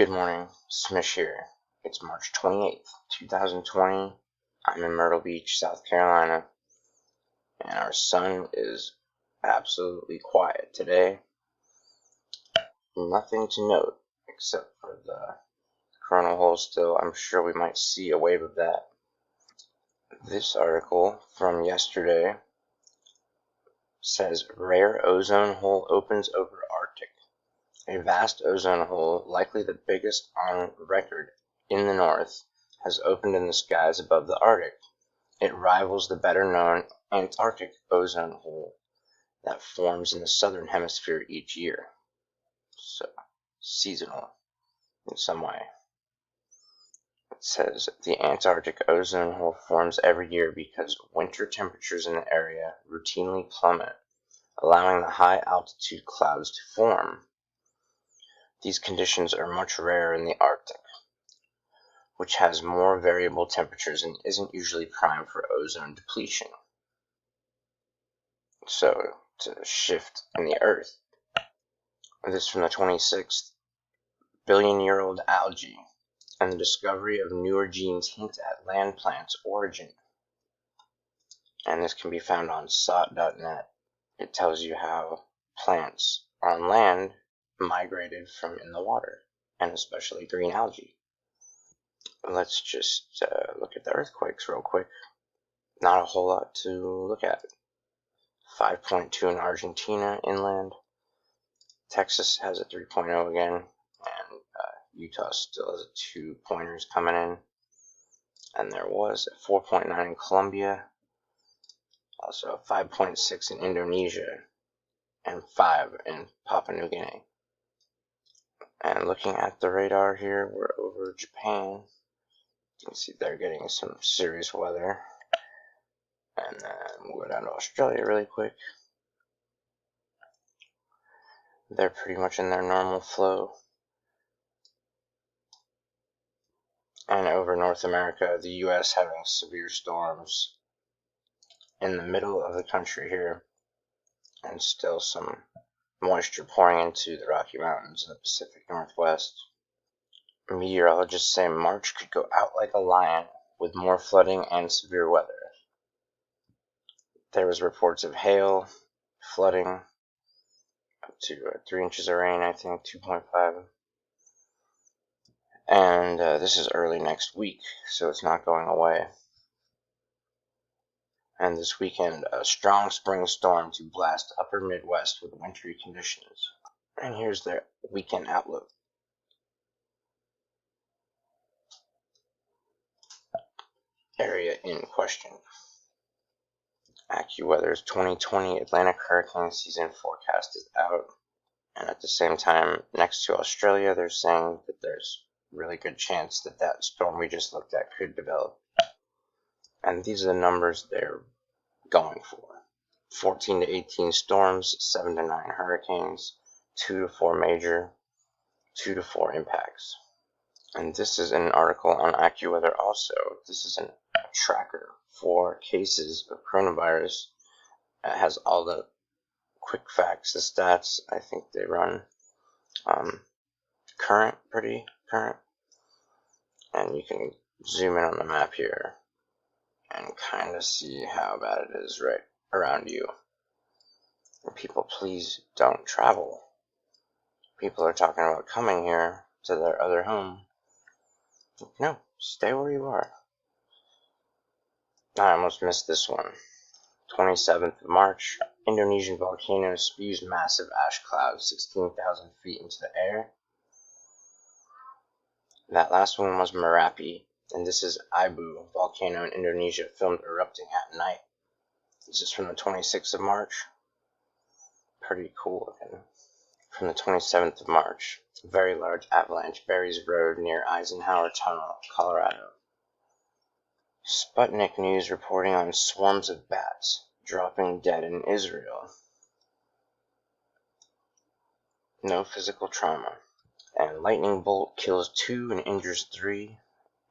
Good morning, Smish here. It's March 28th, 2020. I'm in Myrtle Beach, South Carolina, and our sun is absolutely quiet today. Nothing to note except for the coronal hole still. I'm sure we might see a wave of that. This article from yesterday says rare ozone hole opens over Arctic. A vast ozone hole, likely the biggest on record in the north, has opened in the skies above the Arctic. It rivals the better-known Antarctic ozone hole that forms in the southern hemisphere each year. So, seasonal in some way. It says the Antarctic ozone hole forms every year because winter temperatures in the area routinely plummet, allowing the high-altitude clouds to form. These conditions are much rarer in the Arctic, which has more variable temperatures and isn't usually primed for ozone depletion. So, to shift in the Earth. This from the 26th. Billion-year-old algae and the discovery of newer genes hint at land plants' origin. And this can be found on SOT.net. It tells you how plants on land migrated from in the water, and especially green algae. Let's just look at the earthquakes real quick. Not a whole lot to look at. 5.2 in Argentina inland. Texas has a 3.0 again, and Utah still has a 2-pointers coming in. And there was a 4.9 in Colombia, also a 5.6 in Indonesia, and 5 in Papua New Guinea. And looking at the radar here, we're over Japan. You can see they're getting some serious weather. And then we'll go down to Australia really quick. They're pretty much in their normal flow. And over North America, the U.S. having severe storms in the middle of the country here, and still some moisture pouring into the Rocky Mountains in the Pacific Northwest. Meteorologists say March could go out like a lion with more flooding and severe weather. There was reports of hail, flooding, up to 3 inches of rain, I think, 2.5. And this is early next week, so it's not going away. And this weekend, a strong spring storm to blast upper Midwest with wintry conditions. And here's their weekend outlook. Area in question. AccuWeather's 2020 Atlantic hurricane season forecast is out. And at the same time, next to Australia, they're saying that there's really good chance that that storm we just looked at could develop. And these are the numbers they're going for. 14 to 18 storms, 7 to 9 hurricanes, 2 to 4 major, 2 to 4 impacts. And this is an article on AccuWeather also. This is a tracker for cases of coronavirus. It has all the quick facts, the stats. I think they run pretty current. And you can zoom in on the map here and kind of see how bad it is right around you. And people, please don't travel. People are talking about coming here to their other home. No, stay where you are. I almost missed this one. 27th of March, Indonesian volcano spews massive ash cloud 16,000 feet into the air. That last one was Merapi, and this is Ibu volcano in Indonesia filmed erupting at night. This is from the 26th of March. Pretty cool looking. From the 27th of March, very large avalanche buries road near Eisenhower Tunnel, Colorado. Sputnik News reporting on swarms of bats dropping dead in Israel. No physical trauma. And lightning bolt kills 2 and injures 3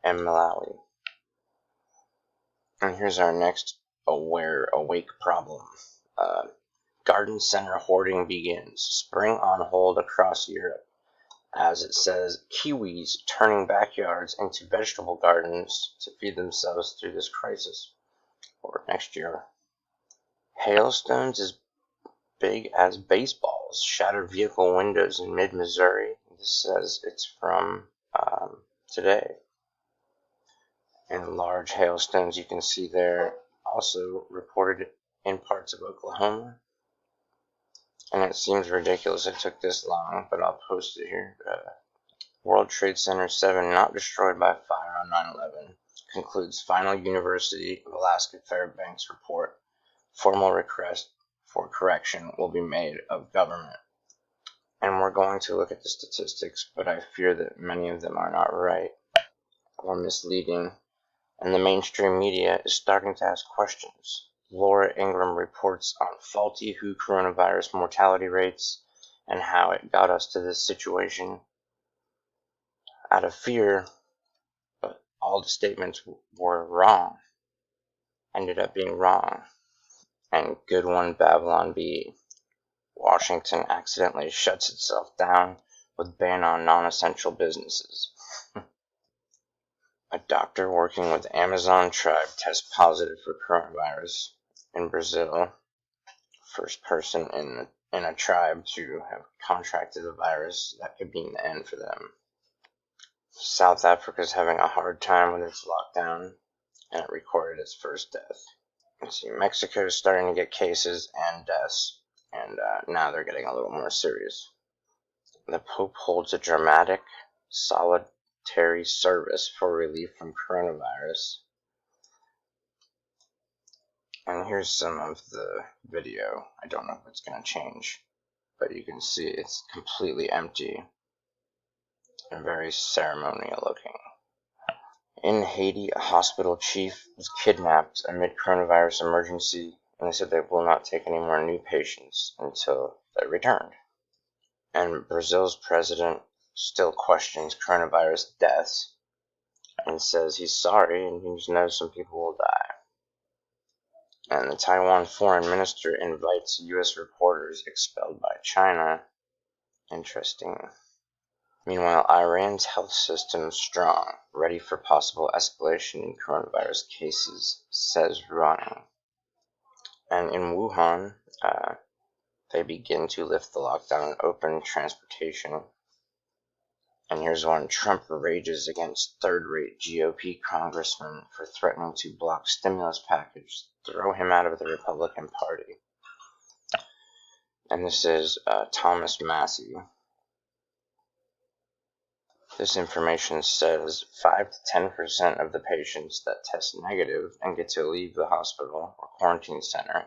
in Malawi. And here's our next awake problem. Garden center hoarding begins. Spring on hold across Europe. as it says, kiwis turning backyards into vegetable gardens to feed themselves through this crisis, or next year. Hailstones as big as baseballs shatter vehicle windows in mid-Missouri. This says it's from today. And large hailstones you can see there also reported in parts of Oklahoma. And it seems ridiculous it took this long, but I'll post it here. World Trade Center 7 not destroyed by fire on 9/11 concludes final University of Alaska Fairbanks report. Formal request for correction will be made of government. And we're going to look at the statistics, but I fear that many of them are not right or misleading, and the mainstream media is starting to ask questions. Laura Ingram reports on faulty WHO coronavirus mortality rates and how it got us to this situation out of fear, but all the statements were wrong, ended up being wrong. And good one, Babylon Bee. Washington accidentally shuts itself down with ban on non-essential businesses. A doctor working with Amazon tribe tests positive for coronavirus in Brazil. First person in a tribe to have contracted the virus. That could mean the end for them. South Africa's having a hard time with its lockdown, and it recorded its first death. Let's see, Mexico is starting to get cases and deaths, and now they're getting a little more serious. The Pope holds a dramatic, solitary service for relief from coronavirus. And here's some of the video. I don't know if it's going to change, but you can see it's completely empty and very ceremonial looking. In Haiti, a hospital chief was kidnapped amid coronavirus emergency, and they said they will not take any more new patients until they returned. And Brazil's president still questions coronavirus deaths and says he's sorry and he knows some people will die. And the Taiwan foreign minister invites U.S. reporters expelled by China. Interesting. Meanwhile, Iran's health system strong, ready for possible escalation in coronavirus cases, says Rouhani. And in Wuhan, they begin to lift the lockdown and open transportation. And here's one. Trump rages against third-rate GOP congressman for threatening to block stimulus package. Throw him out of the Republican Party. And this is Thomas Massey. This information says 5 to 10% of the patients that test negative and get to leave the hospital or quarantine center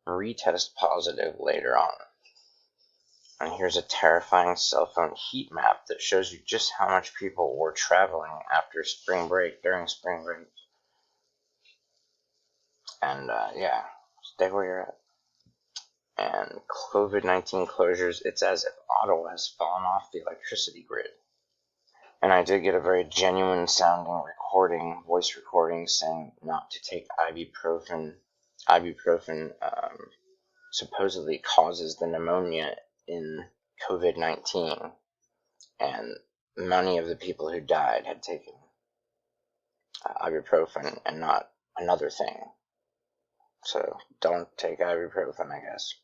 retest positive later on. And here's a terrifying cell phone heat map that shows you just how much people were traveling after spring break, during spring break. And yeah, stay where you're at. And COVID-19 closures, it's as if Ottawa has fallen off the electricity grid. And I did get a very genuine sounding recording, voice recording, saying not to take ibuprofen. Ibuprofen supposedly causes the pneumonia in COVID-19. And many of the people who died had taken ibuprofen and not another thing. So don't take ibuprofen, I guess.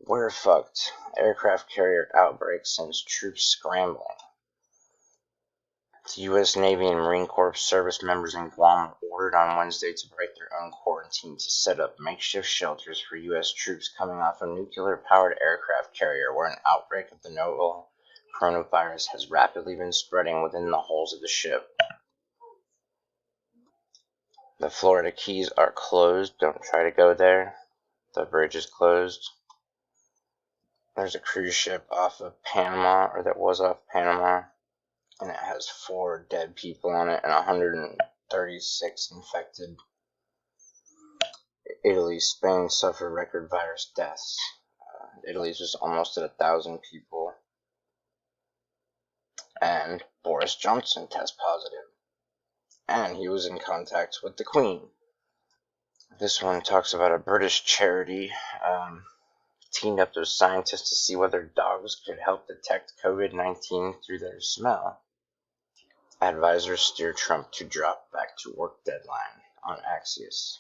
We're fucked. Aircraft carrier outbreak sends troops scrambling. The U.S. Navy and Marine Corps service members in Guam were ordered on Wednesday to break their own quarantine to set up makeshift shelters for U.S. troops coming off a nuclear-powered aircraft carrier where an outbreak of the novel coronavirus has rapidly been spreading within the hulls of the ship. The Florida Keys are closed. Don't try to go there. The bridge is closed. There's a cruise ship off of Panama, or that was off Panama, and it has 4 dead people on it and 136 infected. Italy, Spain suffer record virus deaths. Italy's just almost at 1,000 people. And Boris Johnson tests positive. And he was in contact with the Queen. This one talks about a British charity teamed up with scientists to see whether dogs could help detect COVID-19 through their smell. Advisors steer Trump to drop back to work deadline on Axios.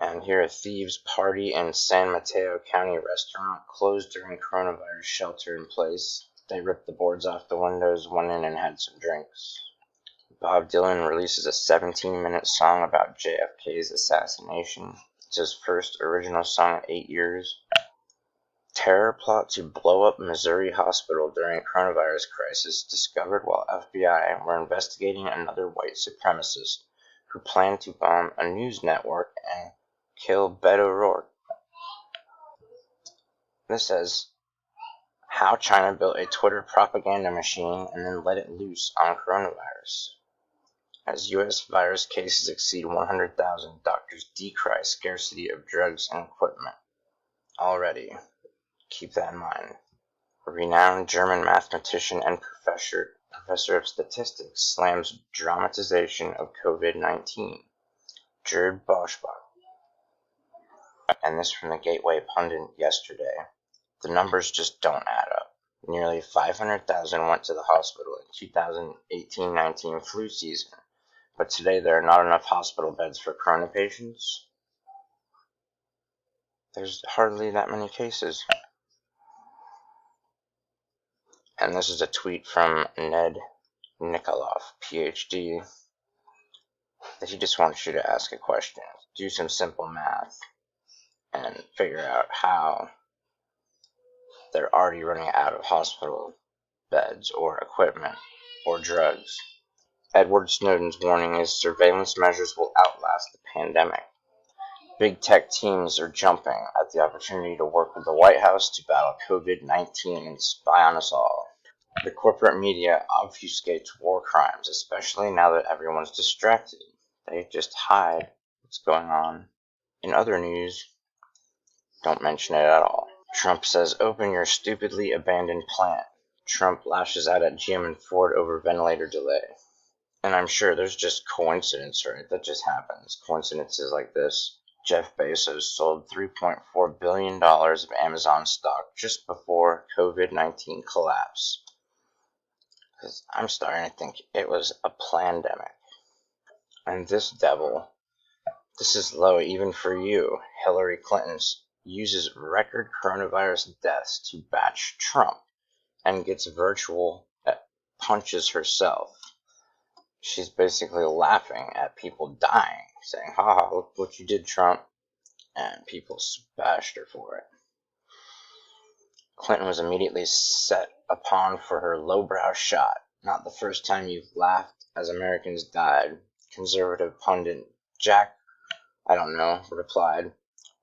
And here, a thieves' party in San Mateo County restaurant closed during coronavirus shelter in place. They ripped the boards off the windows, went in and had some drinks. Bob Dylan releases a 17-minute song about JFK's assassination. It's his first original song in 8 years. Terror plot to blow up Missouri hospital during coronavirus crisis discovered while FBI were investigating another white supremacist who planned to bomb a news network and kill Beto O'Rourke. This says how China built a Twitter propaganda machine and then let it loose on coronavirus. As U.S. virus cases exceed 100,000, doctors decry scarcity of drugs and equipment. Already, keep that in mind. A renowned German mathematician and professor of statistics slams dramatization of COVID-19. Jared Boschbach. And this from the Gateway Pundit yesterday. The numbers just don't add up. Nearly 500,000 went to the hospital in 2018-19 flu season. But today there are not enough hospital beds for corona patients. There's hardly that many cases. And this is a tweet from Ned Nikoloff, PhD, that he just wants you to ask a question. Do some simple math and figure out how they're already running out of hospital beds or equipment or drugs. Edward Snowden's warning is surveillance measures will outlast the pandemic. Big tech teams are jumping at the opportunity to work with the White House to battle COVID-19 and spy on us all. The corporate media obfuscates war crimes, especially now that everyone's distracted. They just hide what's going on. In other news, don't mention it at all. Trump says, open your stupidly abandoned plant. Trump lashes out at GM and Ford over ventilator delay. And I'm sure there's just coincidence, right? That just happens. Coincidences like this. Jeff Bezos sold $3.4 billion of Amazon stock just before COVID-19 collapse. Because I'm starting to think it was a plandemic. And this devil, this is low even for you. Hillary Clinton uses record coronavirus deaths to bash Trump and gets virtual punches herself. She's basically laughing at people dying, saying, haha, look what you did, Trump. And people bashed her for it. Clinton was immediately set upon for her lowbrow shot. Not the first time you've laughed as Americans died, conservative pundit Jack, replied,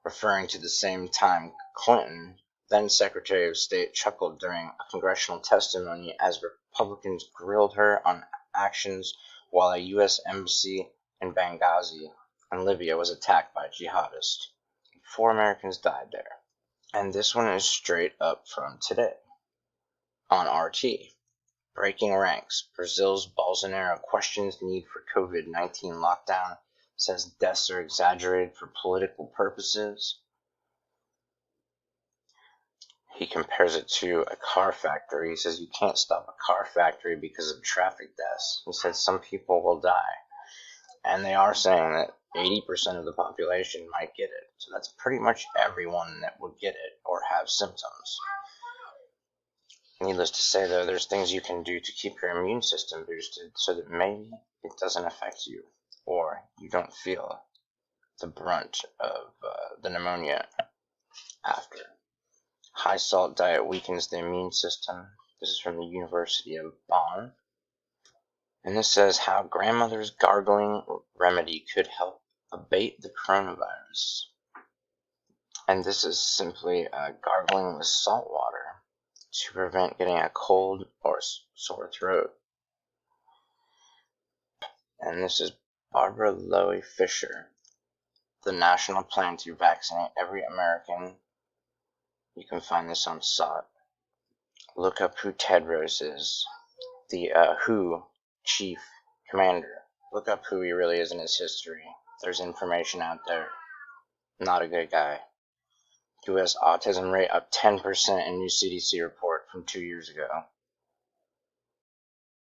referring to the same time Clinton, then Secretary of State, chuckled during a congressional testimony as Republicans grilled her on actions while a U.S. embassy in Benghazi and Libya was attacked by jihadists. 4 Americans died there. And this one is straight up from today on RT. Breaking ranks. Brazil's Bolsonaro questions need for COVID-19 lockdown, says deaths are exaggerated for political purposes. He compares it to a car factory. He says you can't stop a car factory because of traffic deaths. He said some people will die. And they are saying that 80% of the population might get it. So that's pretty much everyone that would get it or have symptoms. Needless to say, though, there's things you can do to keep your immune system boosted so that maybe it doesn't affect you or you don't feel the brunt of the pneumonia after. High salt diet weakens the immune system. This is from the University of Bonn. And this says how grandmother's gargling remedy could help abate the coronavirus. And this is simply gargling with salt water to prevent getting a cold or sore throat. And this is Barbara Lowy Fisher, the national plan to vaccinate every American. You can find this on SOT. Look up who Tedros is, the WHO chief commander. Look up who he really is in his history. There's information out there. Not a good guy. U.S. autism rate up 10% in new CDC report from 2 years ago.